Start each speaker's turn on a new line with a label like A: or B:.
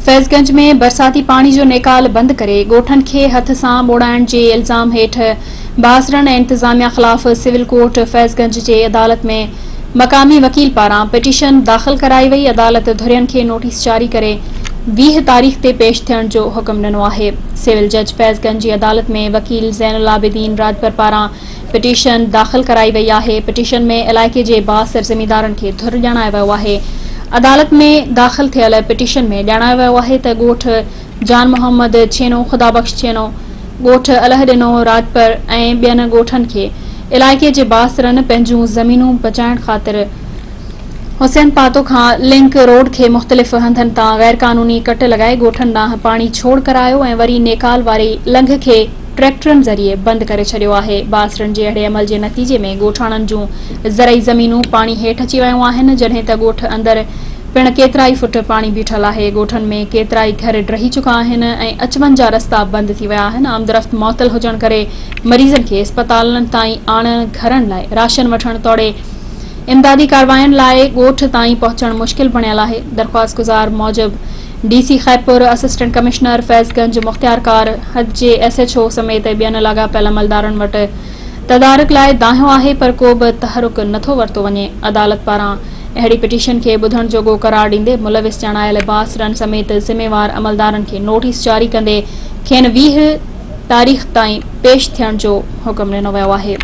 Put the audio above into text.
A: फैज़गंज में बरसाती पानी जो निकाल बंद करे गोठन खे हथ सां ॿोड़ाइण जे इल्ज़ाम हेठ बासरन ऐं इंतजामिया ख़िलाफ़ सिविल कोर्ट फैज़गंज जे अदालत में मक़ामी वकील पारां पिटीशन दाख़िल कराई वई। अदालत धुरियन खे नोटिस जारी करे 20 तारीख़ ते पेश थियण जो हुक्म ॾिनो आहे। सिविल जज फैज़गंज जी अदालत में वकील ज़ैनुल आबिदीन राजपर पारां पिटीशन दाख़िल कराई वई आहे। पिटीशन में इलाइक़े जे बासर ज़मींदारनि खे धुर ॼाणायो वियो आहे। अदालत में दाख़िल थियल पिटीशन में ॼाणायो वियो आहे त ॻोठ जान मोहम्मद छेनो, खुदाबख्श छेनो, ॻोठ अलहॾिनो राजपर ऐं ॿियनि ॻोठनि खे इलाइक़े जे बासरनि पंहिंजूं ज़मीनूं बचाइण ख़ातिर हुसैन पातो खां लिंक रोड खे मुख़्तलिफ़ हंधनि तां गैर क़ानूनी कट लॻाए ॻोठनि ॾांहुं पाणी छोड़ करायो ऐं वरी नेकाल वारी लंघ खे ट्रैक्टरनि ज़रिए बंदि करे छॾियो आहे। बासरनि जे अहिड़े अमल जे नतीजे में ॻोठाणनि जूं ज़रई ज़मीनूं पाणी हेठि अची वियूं आहिनि, जॾहिं त ॻोठ अंदरि पिण केतिरा ई फुट पाणी बीठल आहे। ॻोठनि में केतिरा ई घर ड्रही चुका आहिनि ऐं अचवञ जा रस्ता बंदि थी विया आहिनि। आमदरफ़्त मुअतल हुजण करे मरीज़नि खे अस्पतालनि ताईं आणण, घरनि लाइ राशन वठण तोड़े इमदादी कार्रवाइनि लाइ ॻोठ ताईं पहुचण मुश्किल बणियल आहे। दरख़्वास्त गुज़ार मूजिब DC खैरपुर, असिस्टेंट कमिश्नर फैज़गंज मुख़्तियारकार, हद जे SHO समेत ॿियनि लाॻापियल अमलदारनि वटि तदारुक लाइ दाहियो आहे, पर को बि तहरुक नथो वरितो वञे। अदालत पारां अहिड़ी पिटीशन खे ॿुधण जोॻो करार ॾींदे मुलविस ॼाणायल बासरनि समेत ज़िम्मेवार अमलदारनि खे नोटिस जारी कंदे खेनि 20 तारीख़ ताईं पेश थियण जो हुक्म ॾिनो वियो आहे।